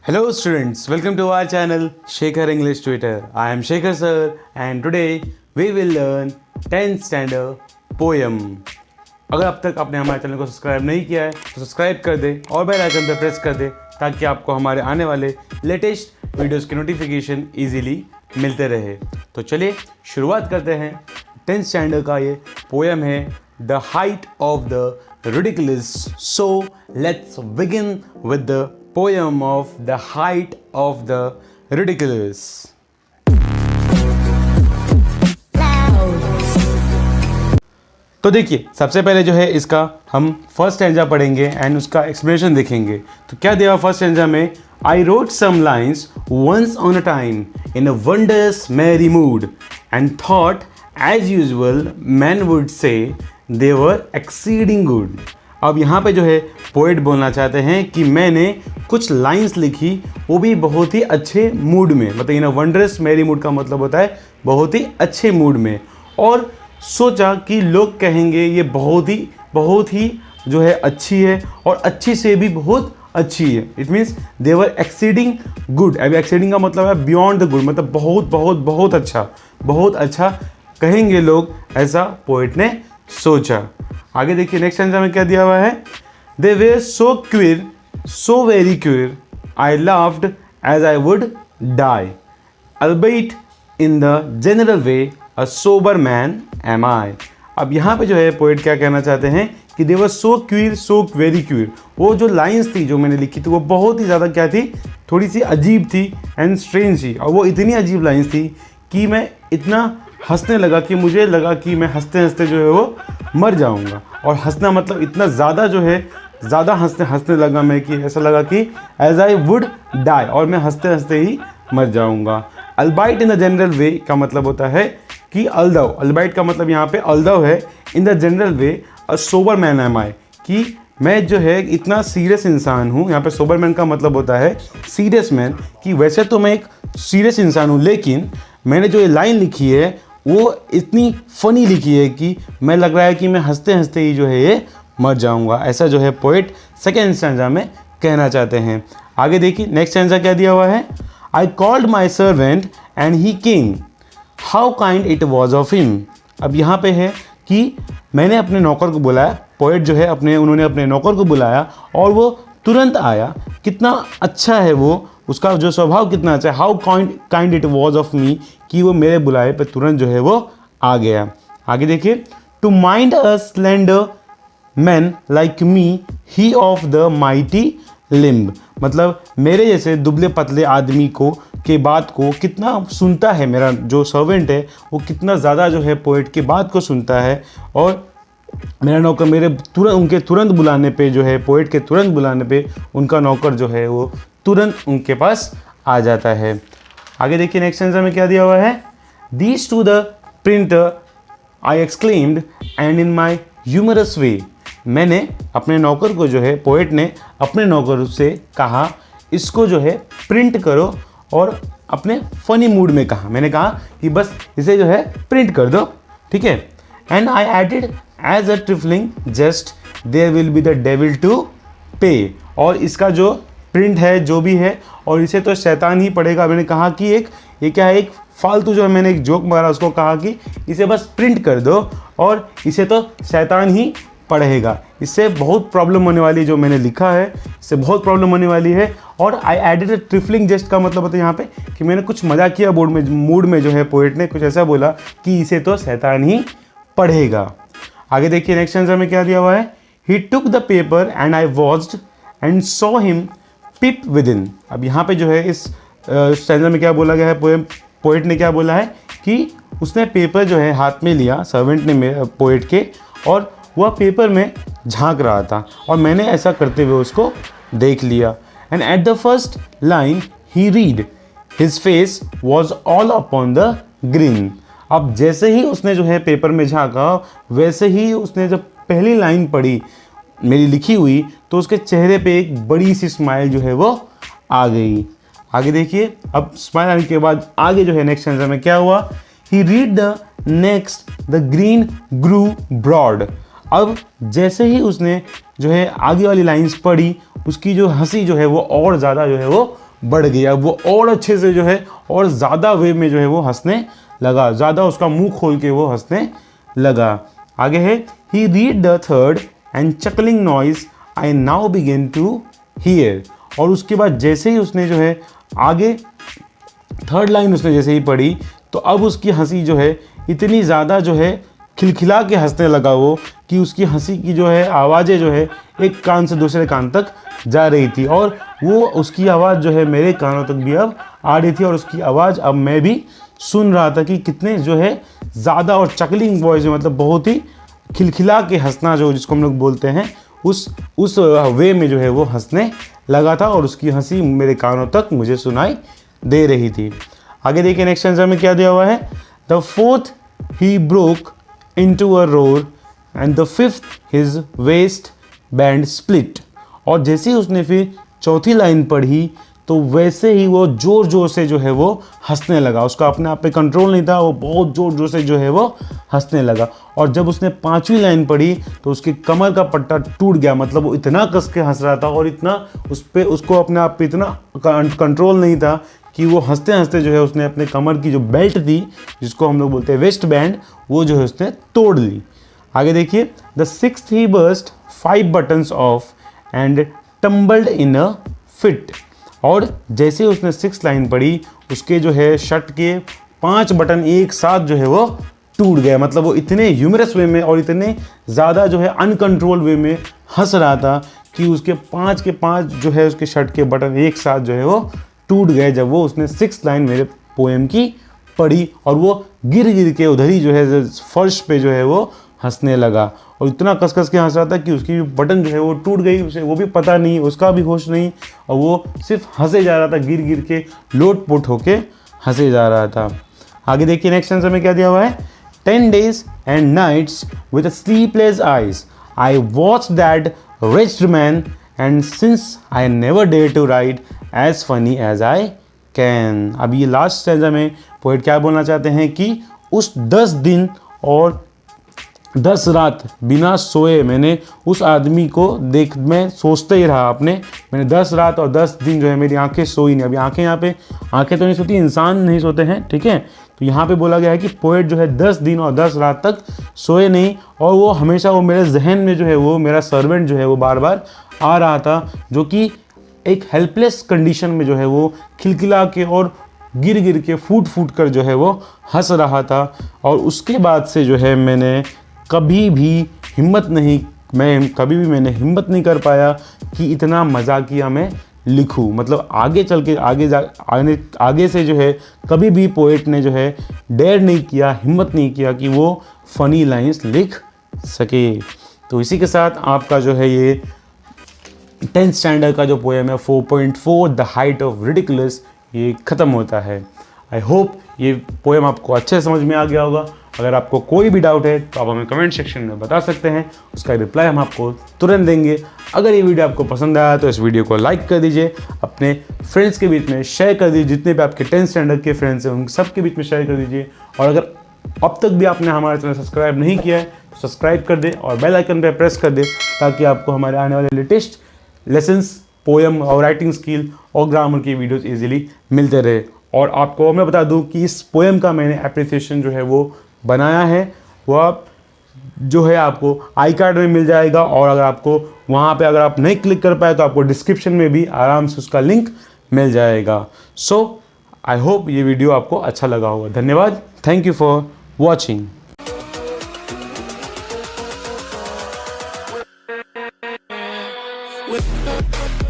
Hello students, welcome to our channel Shekhar English Twitter. I am Shekhar sir and today we will learn 10th standard poem. अगर अब तक आपने हमारे channel को subscribe नहीं किया है तो सब्सक्राइब कर दे और बेल आइकन पर प्रेस कर दे ताकि आपको हमारे आने वाले लेटेस्ट वीडियोस के नोटिफिकेशन इजीली मिलते रहे। तो चलिए शुरुआत करते हैं। 10th स्टैंडर्ड का ये पोएम है the height of the ridiculous. So let's begin with the poem of the height of the ridiculous. तो देखिए सबसे पहले जो है इसका हम फर्स्ट स्टैंजा पढ़ेंगे एंड उसका एक्सप्लेनेशन देखेंगे। तो क्या दिया फर्स्ट स्टैंजा में, I wrote some lines once on a time in a wondrous merry mood and thought as usual men would say they were exceeding good. अब यहाँ पे जो है पोएट बोलना चाहते हैं कि मैंने कुछ लाइंस लिखी वो भी बहुत ही अच्छे मूड में, मतलब इन वंडरस मेरी मूड का मतलब होता है बहुत ही अच्छे मूड में, और सोचा कि लोग कहेंगे ये बहुत ही जो है अच्छी है और अच्छी से भी बहुत अच्छी है। It means they were exceeding good. अभी एक्सीडिंग का मतलब है बियॉन्ड द गुड, मतलब बहुत अच्छा कहेंगे लोग, ऐसा पोएट ने सोचा। आगे देखिए नेक्स्ट स्टैंजा में क्या दिया हुआ है, they were so queer, so very queer, I laughed as I would die, albeit in the general way a sober man am I. अब यहाँ पे जो है पोएट क्या कहना चाहते हैं कि दे वर सो क्विर, सो वेरी क्विर। वो जो लाइंस थी जो मैंने लिखी थी वो बहुत ही ज़्यादा क्या थी, थोड़ी सी अजीब थी एंड स्ट्रेंज थी, और वो इतनी अजीब लाइंस थी कि मैं इतना हंसने लगा कि मुझे लगा कि मैं हंसते हंसते जो है वो मर जाऊंगा। और हंसना मतलब इतना ज़्यादा जो है ज़्यादा हंसने लगा मैं कि ऐसा लगा कि एज आई वुड डाई, और मैं हंसते हंसते ही मर जाऊंगा। अल्बाइट इन द जनरल वे का मतलब होता है कि अल्दव, अल्बाइट का मतलब यहाँ पे अल्दव है, in the general way a sober man am I, कि मैं जो है इतना सीरियस इंसान हूँ। यहाँ पे सोबर मैन का मतलब होता है सीरियस मैन, कि वैसे तो मैं एक सीरियस इंसान हूँ लेकिन मैंने जो ये लाइन लिखी है वो इतनी फ़नी लिखी है कि मैं लग रहा है कि मैं हंसते हंसते ही जो है ये मर जाऊंगा। ऐसा जो है पोएट सेकेंड स्टैंजा में कहना चाहते हैं। आगे देखिए नेक्स्ट स्टैंजा क्या दिया हुआ है, I called my servant and he came, how kind it was of him. अब यहाँ पे है कि मैंने अपने नौकर को बुलाया, पोएट जो है उन्होंने अपने नौकर को बुलाया और वो तुरंत आया। कितना अच्छा है वो, उसका जो स्वभाव कितना अच्छा है। How kind it was of me, कि वो मेरे बुलाए पे तुरंत जो है वो आ गया। आगे देखिए, to mind a slender man like me he of the mighty limb, मतलब मेरे जैसे दुबले पतले आदमी को के बात को कितना सुनता है। मेरा जो सर्वेंट है वो कितना ज़्यादा जो है पोएट की बात को सुनता है, और मेरा नौकर उनके तुरंत बुलाने पे जो है, पोएट के तुरंत बुलाने पे उनका नौकर जो है वो तुरंत उनके पास आ जाता है। आगे देखिए नेक्स्ट स्टैंजा में क्या दिया हुआ है, these two the printer I exclaimed and in my humorous way. मैंने अपने नौकर को जो है, पोएट ने अपने नौकर से कहा इसको जो है प्रिंट करो, और अपने फनी मूड में कहा। मैंने कहा कि बस इसे जो है प्रिंट कर दो, ठीक है। And I added as a trifling jest there will be the devil to pay, और इसका जो प्रिंट है जो भी है, और इसे तो शैतान ही पढ़ेगा। मैंने कहा कि ये क्या है, एक फालतू जो मैंने एक जोक मारा, उसको कहा कि इसे बस प्रिंट कर दो और इसे तो शैतान ही पढ़ेगा। इससे बहुत प्रॉब्लम होने वाली, जो मैंने लिखा है इससे बहुत प्रॉब्लम होने वाली है। और I added a trifling jest का मतलब होता है यहाँ पे कि मैंने कुछ मजाक किया मूड में जो है पोएट ने कुछ ऐसा बोला कि इसे तो शैतान ही पढ़ेगा। आगे देखिए नेक्स्ट स्टैंजा में क्या दिया हुआ है, he took the paper and I watched and saw him peep within. अब यहाँ पे जो है इस स्टैंजा में क्या बोला गया है, पोएट ने क्या बोला है कि उसने पेपर जो है हाथ में लिया, सर्वेंट ने पोएट के, और वह पेपर में झांक रहा था और मैंने ऐसा करते हुए उसको देख लिया। And at the first line he read his face was all upon the green. अब जैसे ही उसने जो है पेपर में झांका, वैसे ही उसने जब पहली लाइन पढ़ी मेरी लिखी हुई तो उसके चेहरे पे एक बड़ी सी स्माइल जो है वो आ गई। आगे देखिए, अब स्माइल आने के बाद आगे जो है नेक्स्ट स्टैंजा में क्या हुआ, he read the next the grin grew broad. अब जैसे ही उसने जो है आगे वाली लाइंस पढ़ी, उसकी जो हंसी जो है वो और ज़्यादा जो है वो बढ़ गई। अब वो और अच्छे से जो है और ज़्यादा वे में जो है वो हंसने लगा, ज़्यादा उसका मुंह खोल के वो हंसने लगा। आगे है he read the third and chuckling noise I now begin to hear. और उसके बाद जैसे ही उसने जो है आगे थर्ड लाइन उसने जैसे ही पढ़ी तो अब उसकी हंसी जो है इतनी ज़्यादा जो है खिलखिला के हंसने लगा वो कि उसकी हंसी की जो है आवाज़ें जो है एक कान से दूसरे कान तक जा रही थी और वो उसकी आवाज़ जो है मेरे कानों तक भी अब आ रही थी और उसकी आवाज़ अब मैं भी सुन रहा था कि कितने जो है ज़्यादा और चकलिंग वॉइस मतलब बहुत ही खिलखिला के हंसना जो जिसको हम लोग बोलते हैं उस वे में जो है वो हंसने लगा था और उसकी हंसी मेरे कानों तक मुझे सुनाई दे रही थी। आगे देखिए नेक्स्ट आंसर में क्या दिया हुआ है, the fourth he broke into a roar and the fifth his waste band split. और जैसे ही उसने फिर चौथी लाइन पढ़ी तो वैसे ही वो ज़ोर ज़ोर से जो है वो हंसने लगा, उसका अपने आप पे कंट्रोल नहीं था, वो बहुत ज़ोर ज़ोर से जो है वो हंसने लगा। और जब उसने पांचवी लाइन पढ़ी तो उसकी कमर का पट्टा टूट गया, मतलब वो इतना कस के हंस रहा था और इतना उसको अपने आप पे इतना कंट्रोल नहीं था कि वो हंसते हंसते जो है उसने अपने कमर की जो बेल्ट थी जिसको हम लोग बोलते हैं वेस्ट बैंड, वो जो है उसने तोड़ ली। आगे देखिए, the sixth he burst 5 buttons of and tumbled in a fit. और जैसे उसने 6th लाइन पढ़ी उसके जो है शर्ट के 5 बटन एक साथ जो है वो टूट गए, मतलब वो इतने ह्यूमरस वे में और इतने ज़्यादा जो है अनकंट्रोल वे में हंस रहा था कि उसके 5 के 5 जो है उसके शर्ट के बटन एक साथ जो है वो टूट गए जब वो उसने 6th लाइन मेरे पोएम की पढ़ी और वो गिर गिर के उधर ही जो है फर्श पे जो है वो हंसने लगा और इतना कस कस के हंस रहा था कि उसकी बटन जो है वो टूट गई, उसे वो भी पता नहीं, उसका भी होश नहीं और वो सिर्फ हंसे जा रहा था, गिर गिर के लोट-पोट होके हंसे जा रहा था। आगे देखिए नेक्स्ट आंसर में क्या दिया हुआ है, 10 days and nights with sleepless eyes I watched that wretched man and since I never dare to write as funny as I can। अब ये लास्ट स्टैंजा में पोएट क्या बोलना चाहते हैं कि उस 10 दिन और 10 रात बिना सोए मैंने उस आदमी को मैं सोचते ही रहा मैंने 10 रात और 10 दिन जो है मेरी आंखें सोई नहीं। अभी आंखें यहाँ पे आंखें तो नहीं सोती, इंसान नहीं सोते हैं, ठीक है। तो यहाँ पे बोला गया है कि पोएट जो है 10 दिन और 10 रात तक सोए नहीं और वो हमेशा वो मेरे जहन में जो है वो मेरा सर्वेंट जो है वो बार बार आ रहा था जो कि एक हेल्पलेस कंडीशन में जो है वो खिलखिला के और गिर गिर के फूट कर जो है वो हंस रहा था। और उसके बाद से जो है मैंने कभी भी मैंने हिम्मत नहीं कर पाया कि इतना मजाकिया मैं लिखूं, मतलब आगे से जो है कभी भी पोएट ने जो है डेयर नहीं किया, हिम्मत नहीं किया कि वो फ़नी लाइंस लिख सके। तो इसी के साथ आपका जो है ये 10th स्टैंडर्ड का जो पोएम है 4.4 द हाइट ऑफ रिडिकुलस ये ख़त्म होता है। आई होप ये पोएम आपको अच्छे समझ में आ गया होगा। अगर आपको कोई भी डाउट है तो आप हमें कमेंट सेक्शन में बता सकते हैं, उसका रिप्लाई हम आपको तुरंत देंगे। अगर ये वीडियो आपको पसंद आया तो इस वीडियो को लाइक कर दीजिए, अपने फ्रेंड्स के बीच में शेयर कर दीजिए, जितने भी आपके 10th स्टैंडर्ड के फ्रेंड्स हैं उन सबके बीच में शेयर कर दीजिए। और अगर अब तक भी आपने हमारा चैनल सब्सक्राइब नहीं किया है तो सब्सक्राइब कर दें और बेल आइकन पर प्रेस कर दें ताकि आपको हमारे आने वाले लेटेस्ट लेसन्स, पोएम और राइटिंग स्किल और ग्रामर की वीडियोज़ ईजिली मिलते रहे। और आपको मैं बता दूं कि इस पोएम का मैंने एप्रिसिएशन जो है वो बनाया है, वो आप जो है आपको आई कार्ड में मिल जाएगा और अगर आपको वहाँ पे अगर आप नहीं क्लिक कर पाए तो आपको डिस्क्रिप्शन में भी आराम से उसका लिंक मिल जाएगा। सो आई होप ये वीडियो आपको अच्छा लगा होगा। धन्यवाद, thank you for watching. with